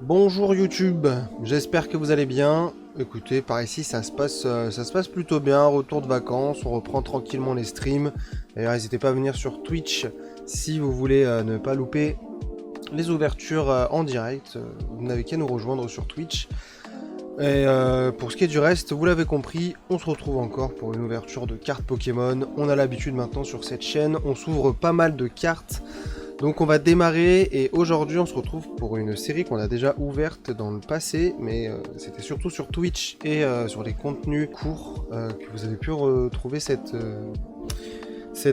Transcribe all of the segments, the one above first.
Bonjour YouTube, j'espère que vous allez bien. Écoutez, par ici ça se passe plutôt bien, retour de vacances, on reprend tranquillement les streams. D'ailleurs n'hésitez pas à venir sur Twitch si vous voulez ne pas louper les ouvertures en direct. Vous n'avez qu'à nous rejoindre sur Twitch. Et pour ce qui est du reste, vous l'avez compris, on se retrouve encore pour une ouverture de cartes Pokémon. On a l'habitude maintenant sur cette chaîne, on s'ouvre pas mal de cartes. Donc on va démarrer et aujourd'hui on se retrouve pour une série qu'on a déjà ouverte dans le passé, mais c'était surtout sur Twitch et sur les contenus courts que vous avez pu retrouver cette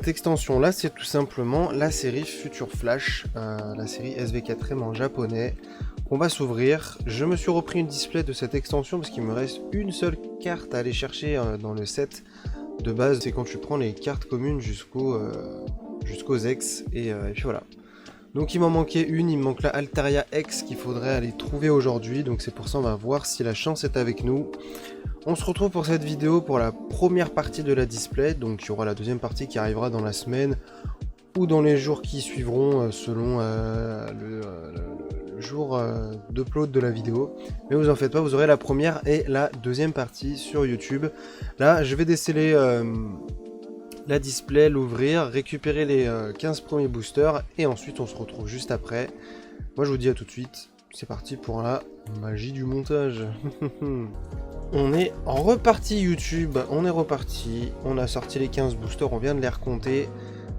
extension là. C'est tout simplement la série Future Flash, la série SV4M en japonais qu'on va s'ouvrir. Je me suis repris une display de cette extension parce qu'il me reste une seule carte à aller chercher dans le set de base. C'est quand tu prends les cartes communes jusqu'aux ex et puis voilà. Donc il m'en manquait une, il me manque la Altaria X qu'il faudrait aller trouver aujourd'hui, donc c'est pour ça on va voir si la chance est avec nous. On se retrouve pour cette vidéo pour la première partie de la display, donc il y aura la deuxième partie qui arrivera dans la semaine ou dans les jours qui suivront selon le jour d'upload de la vidéo. Mais vous en faites pas, vous aurez la première et la deuxième partie sur YouTube. Là je vais déceler la display, l'ouvrir, récupérer les 15 premiers boosters et ensuite on se retrouve juste après. Moi je vous dis à tout de suite, c'est parti pour la magie du montage. On est en reparti YouTube, on est reparti, on a sorti les 15 boosters, on vient de les recompter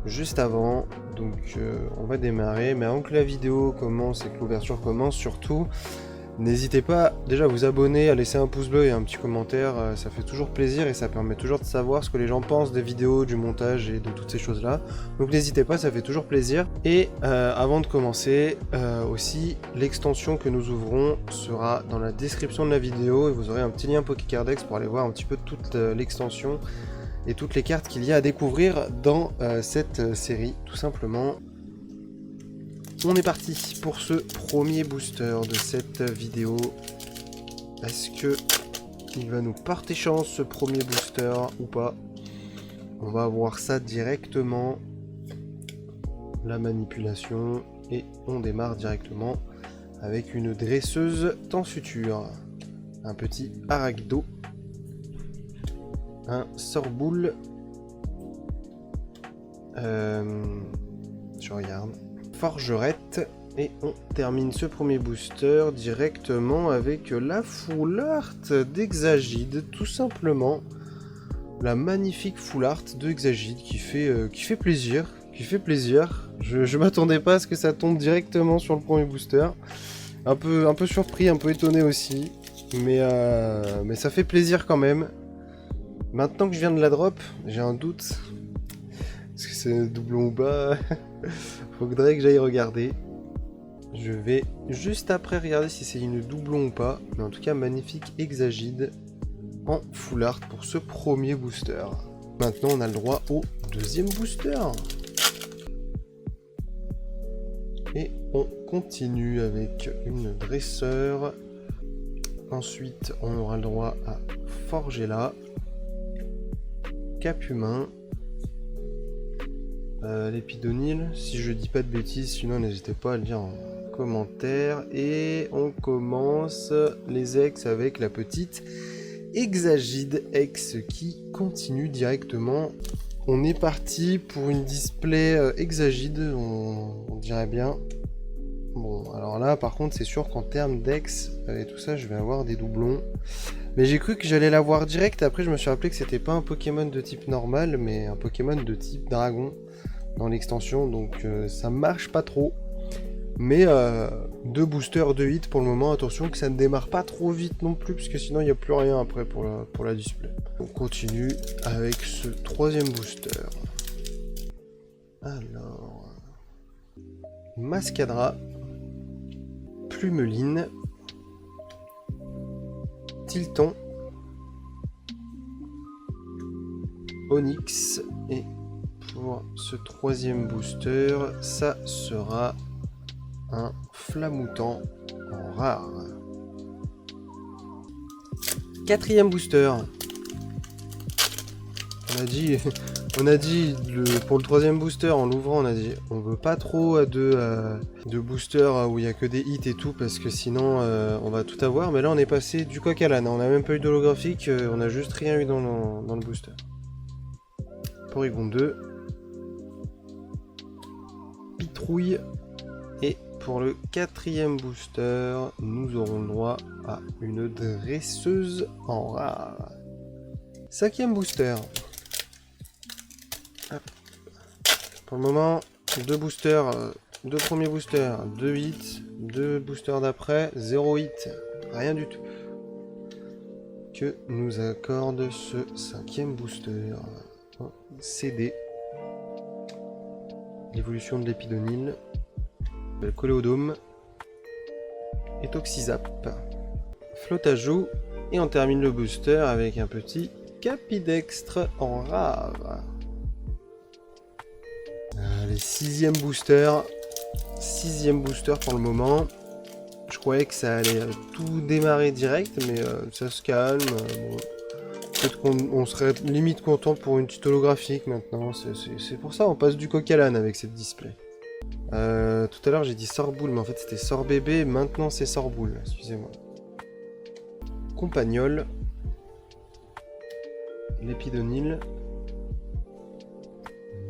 juste avant, donc on va démarrer. Mais avant que la vidéo commence et que l'ouverture commence surtout, n'hésitez pas déjà à vous abonner, à laisser un pouce bleu et un petit commentaire, ça fait toujours plaisir et ça permet toujours de savoir ce que les gens pensent des vidéos, du montage et de toutes ces choses là. Donc n'hésitez pas, ça fait toujours plaisir. Et avant de commencer, aussi l'extension que nous ouvrons sera dans la description de la vidéo et vous aurez un petit lien Pokécardex pour aller voir un petit peu toute l'extension et toutes les cartes qu'il y a à découvrir dans cette série tout simplement. On est parti pour ce premier booster de cette vidéo. Est-ce que il va nous porter chance ce premier booster ou pas? On va voir ça directement. La manipulation et on démarre directement avec une dresseuse temps futur. Un petit Aragdo. Un Sorboule. Je regarde. Forgerette et on termine ce premier booster directement avec la Full Art d'Exagide, tout simplement la magnifique Full Art de Exagide qui fait plaisir, je m'attendais pas à ce que ça tombe directement sur le premier booster, un peu surpris, un peu étonné aussi, mais ça fait plaisir quand même. Maintenant que je viens de la drop, j'ai un doute, est-ce que c'est un doublon ou pas? Faudrait que j'aille regarder. Je vais juste après regarder si c'est une doublon ou pas. Mais en tout cas, magnifique Exagide en full art pour ce premier booster. Maintenant, on a le droit au deuxième booster. Et on continue avec une dresseur. Ensuite, on aura le droit à Forgella, Cap Humain, l'épidonyle, si je dis pas de bêtises, sinon n'hésitez pas à le dire en commentaire. Et on commence les ex avec la petite Exagide X qui continue directement. On est parti pour une display Exagide, on dirait bien. Bon, alors là par contre c'est sûr qu'en termes d'ex et tout ça je vais avoir des doublons. Mais j'ai cru que j'allais l'avoir direct, après je me suis rappelé que c'était pas un Pokémon de type normal mais un Pokémon de type dragon dans l'extension, donc ça marche pas trop. Mais deux boosters, 2 hits pour le moment. Attention que ça ne démarre pas trop vite non plus, parce que sinon il n'y a plus rien après pour la display. On continue avec ce troisième booster. Alors, Mascadra, Plumeline, Tilton, Onyx et pour ce troisième booster, ça sera un Flamoutant en rare. Quatrième booster. On a dit On a dit, pour le troisième booster, en l'ouvrant, on a dit on veut pas trop de boosters où il y a que des hits et tout, parce que sinon on va tout avoir. Mais là, on est passé du coq à l'âne. On a même pas eu d'holographique, on a juste rien eu dans le booster. Porygon 2. Pitrouille. Et pour le quatrième booster, nous aurons le droit à une dresseuse en rare. Cinquième booster. Hop. Pour le moment, deux boosters, deux premiers boosters, 2 hits, deux boosters d'après, 0 hit, rien du tout. Que nous accorde ce cinquième booster. CD. L'évolution de l'épidonyle. Le coléodome. Et Toxizap. Flottajout. Et on termine le booster avec un petit Capidextre en rare. Allez, sixième booster pour le moment. Je croyais que ça allait tout démarrer direct, mais ça se calme. Bon. Peut-être qu'on serait limite content pour une petite holographique maintenant. C'est pour ça on passe du coq à l'âne avec cette display. Tout à l'heure j'ai dit Sorboule, mais en fait c'était Sorbébé. Maintenant c'est Sorboule, excusez-moi. Compagnol. L'épidonyle.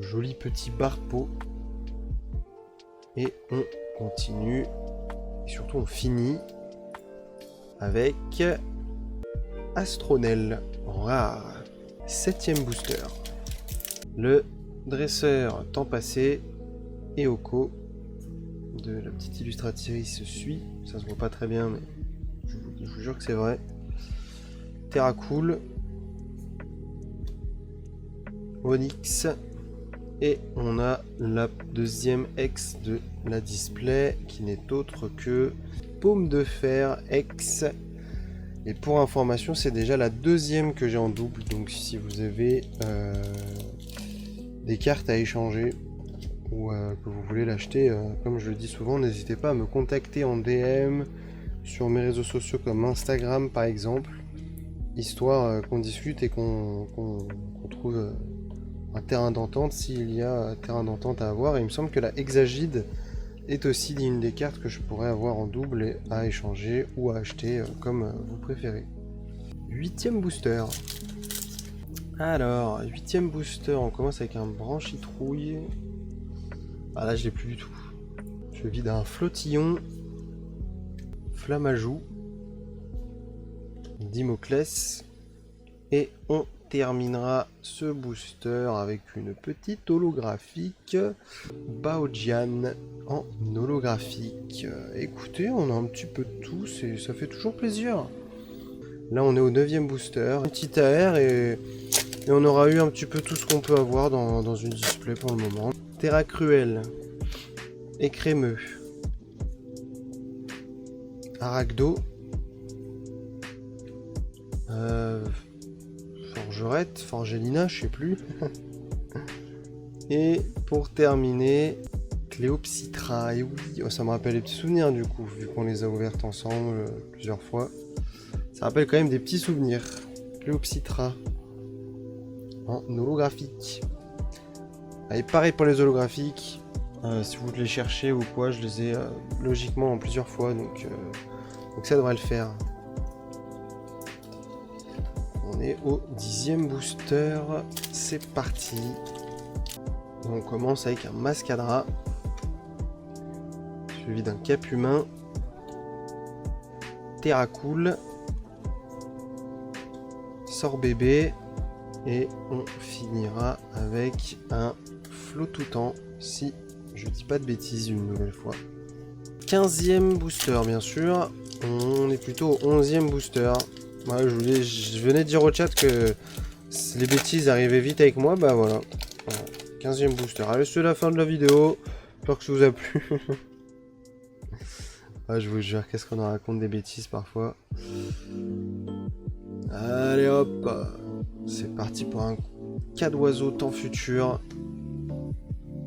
Joli petit barpeau. Et on continue. Et surtout on finit avec Astronel en rare. Septième booster. Le dresseur temps passé. Eoko. De la petite illustratrice suit. Ça se voit pas très bien mais je vous jure que c'est vrai. Terracool. Onyx. Et on a la deuxième ex de la display qui n'est autre que Paume de Fer X. Et pour information, c'est déjà la deuxième que j'ai en double. Donc si vous avez des cartes à échanger ou que vous voulez l'acheter, comme je le dis souvent, n'hésitez pas à me contacter en DM sur mes réseaux sociaux comme Instagram par exemple, histoire qu'on discute et qu'on trouve un terrain d'entente s'il y a un terrain d'entente à avoir. Et il me semble que la Hexagide est aussi une des cartes que je pourrais avoir en double et à échanger ou à acheter comme vous préférez. Huitième booster. Alors, huitième booster, on commence avec un branchitrouille. Ah là je l'ai plus du tout. Je vide un flottillon. Flammajou. Dimoclès. Et on terminera ce booster avec une petite holographique Baojian en holographique. Écoutez, on a un petit peu de tout, ça fait toujours plaisir. Là on est au 9e booster, un petit AR et on aura eu un petit peu tout ce qu'on peut avoir dans une display pour le moment. Terra Cruel, Écrémeux, Arachdo, Forgerette, Forgelina, je sais plus. Et pour terminer, Cléopsitra. Et oui, oh, ça me rappelle des petits souvenirs du coup, vu qu'on les a ouvertes ensemble plusieurs fois. Ça rappelle quand même des petits souvenirs. Cléopsitra en holographique. Allez, pareil pour les holographiques. Si vous les cherchez ou quoi, je les ai logiquement en plusieurs fois, donc ça devrait le faire. On est au 10e booster, c'est parti. On commence avec un Mascadra, suivi d'un Cap Humain, Terracool, Sorbébé, et on finira avec un Flottoutan, si je dis pas de bêtises une nouvelle fois. 15e booster bien sûr, on est plutôt au 11e booster. Ouais, je venais de dire au chat que les bêtises arrivaient vite avec moi, bah voilà. 15e booster. Allez, c'est la fin de la vidéo. J'espère que ça vous a plu. Ah, je vous jure, qu'est-ce qu'on en raconte des bêtises parfois. Allez hop. C'est parti pour un cas d'oiseau temps futur.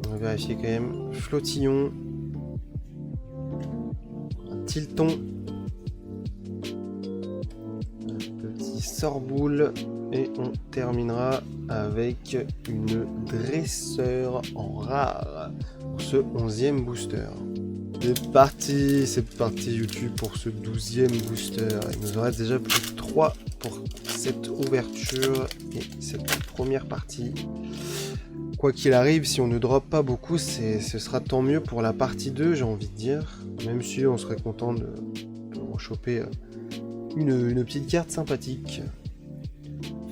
On va vérifier quand même. Flottillon. Un Tilton. Sorboule, Et on terminera avec une dresseur en rare pour ce 11e booster. C'est parti YouTube pour ce 12e booster. Il nous en reste déjà plus de 3 pour cette ouverture et cette première partie. Quoi qu'il arrive, si on ne drop pas beaucoup, ce sera tant mieux pour la partie 2, j'ai envie de dire. Même si on serait content de choper une petite carte sympathique.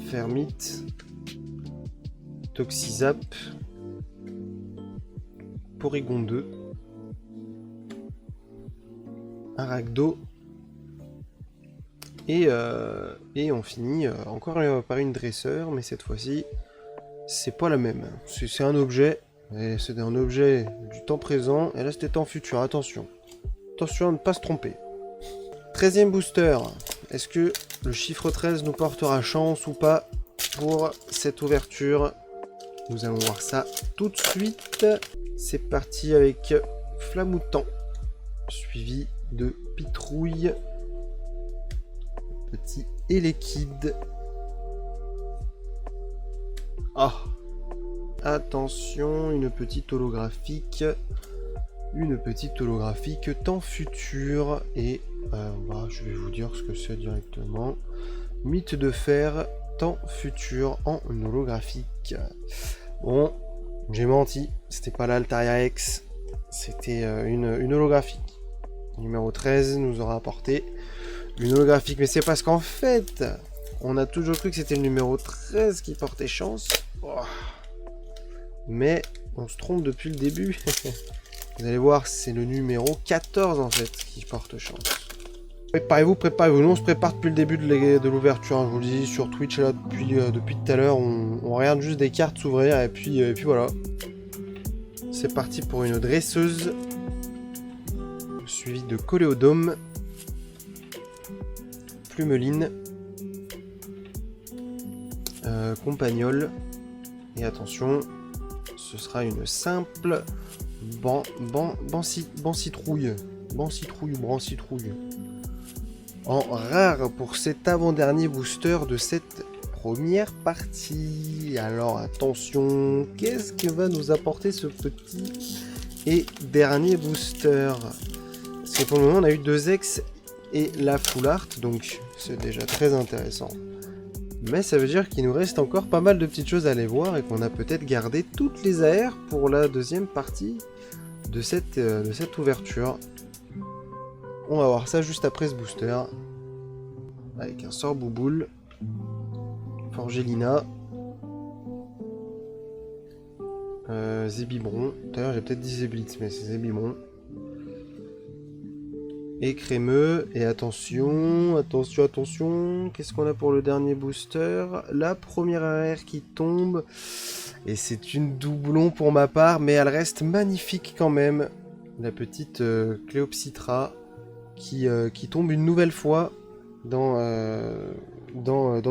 Fermite, Toxizap, Porygon 2, Aragdo, et on finit encore par une dresseur, mais cette fois-ci, c'est pas la même. C'est un objet, et c'est un objet du temps présent, et là c'était temps futur, attention. Attention à ne pas se tromper. 13e booster, est-ce que le chiffre 13 nous portera chance ou pas pour cette ouverture? Nous allons voir ça tout de suite. C'est parti avec Flamoutant, suivi de Pitrouille, petit Elekid. Ah, attention, une petite holographique temps futur, et je vais vous dire ce que c'est directement. Mythe de fer temps futur en holographique. Bon, j'ai menti, c'était pas l'Altaria X, c'était une holographique. Numéro 13 nous aura apporté une holographique, mais c'est parce qu'en fait, on a toujours cru que c'était le numéro 13 qui portait chance. Oh. Mais on se trompe depuis le début. Vous allez voir, c'est le numéro 14 en fait qui porte chance. Préparez-vous. Nous on se prépare depuis le début de l'ouverture. Hein. Je vous le dis sur Twitch là depuis tout à l'heure, on regarde juste des cartes s'ouvrir et puis voilà. C'est parti pour une dresseuse. Suivi de Coléodome, Plumeline, Compagnole, et attention, ce sera une simple Bancitrouille en rare pour cet avant-dernier booster de cette première partie. Alors attention, qu'est-ce que va nous apporter ce petit et dernier booster? Parce que pour le moment on a eu 2 ex et la full art, donc c'est déjà très intéressant. Mais ça veut dire qu'il nous reste encore pas mal de petites choses à aller voir et qu'on a peut-être gardé toutes les AR pour la deuxième partie de cette ouverture. On va voir ça juste après ce booster. Avec un sort Bouboule, Forgelina, Zébibron. D'ailleurs j'ai peut-être dit Zéblitz, mais c'est Zébibron. Et crémeux, et attention, qu'est-ce qu'on a pour le dernier booster? La première AR qui tombe, et c'est une doublon pour ma part, mais elle reste magnifique quand même. La petite Cléopsitra qui tombe une nouvelle fois dans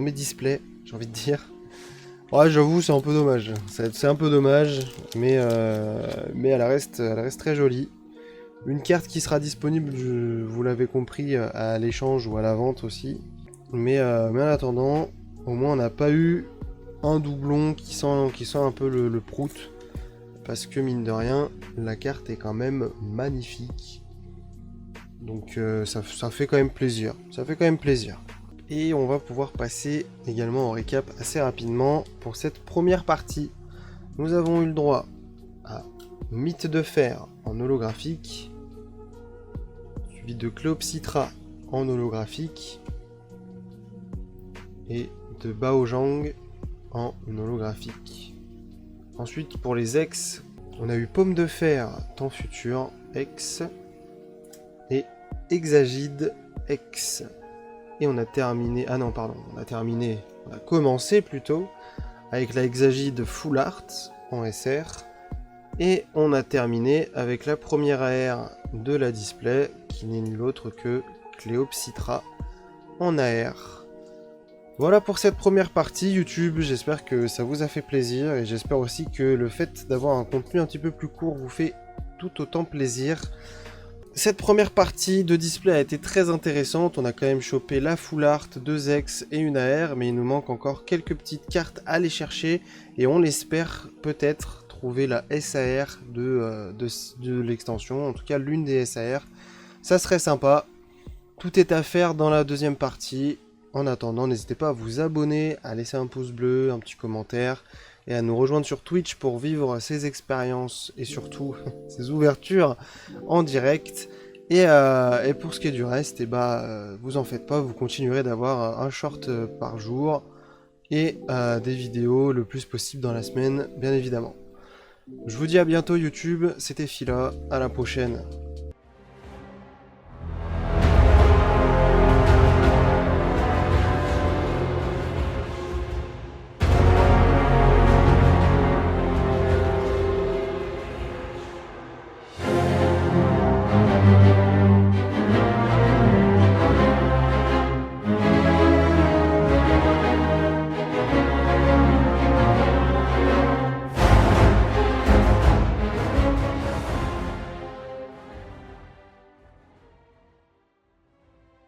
mes displays, j'ai envie de dire. Ouais, j'avoue, c'est un peu dommage, c'est un peu dommage, mais elle reste très jolie. Une carte qui sera disponible, vous l'avez compris, à l'échange ou à la vente aussi. Mais en attendant, au moins on n'a pas eu un doublon qui sent un peu le prout. Parce que mine de rien, la carte est quand même magnifique. Donc ça fait quand même plaisir. Et on va pouvoir passer également en récap assez rapidement pour cette première partie. Nous avons eu le droit à Mythe de fer en holographique, suivi de Cléopsitra en holographique et de Baojang en holographique. Ensuite pour les ex, on a eu Pomme de fer temps futur ex et Hexagide ex. Et on a terminé, on a commencé plutôt avec la Hexagide full art en SR. Et on a terminé avec la première AR de la display, qui n'est nulle autre que Cléopsitra en AR. Voilà pour cette première partie YouTube, j'espère que ça vous a fait plaisir, et j'espère aussi que le fait d'avoir un contenu un petit peu plus court vous fait tout autant plaisir. Cette première partie de display a été très intéressante, on a quand même chopé la Full Art, 2 X et une AR, mais il nous manque encore quelques petites cartes à aller chercher, et on l'espère peut-être trouver la SAR de l'extension, en tout cas l'une des SAR, ça serait sympa. Tout est à faire dans la deuxième partie. En attendant, n'hésitez pas à vous abonner, à laisser un pouce bleu, un petit commentaire, et à nous rejoindre sur Twitch pour vivre ces expériences et surtout ces ouvertures en direct. Et pour ce qui est du reste, vous en faites pas, vous continuerez d'avoir un short par jour et des vidéos le plus possible dans la semaine, bien évidemment. Je vous dis à bientôt YouTube, c'était Phila, à la prochaine.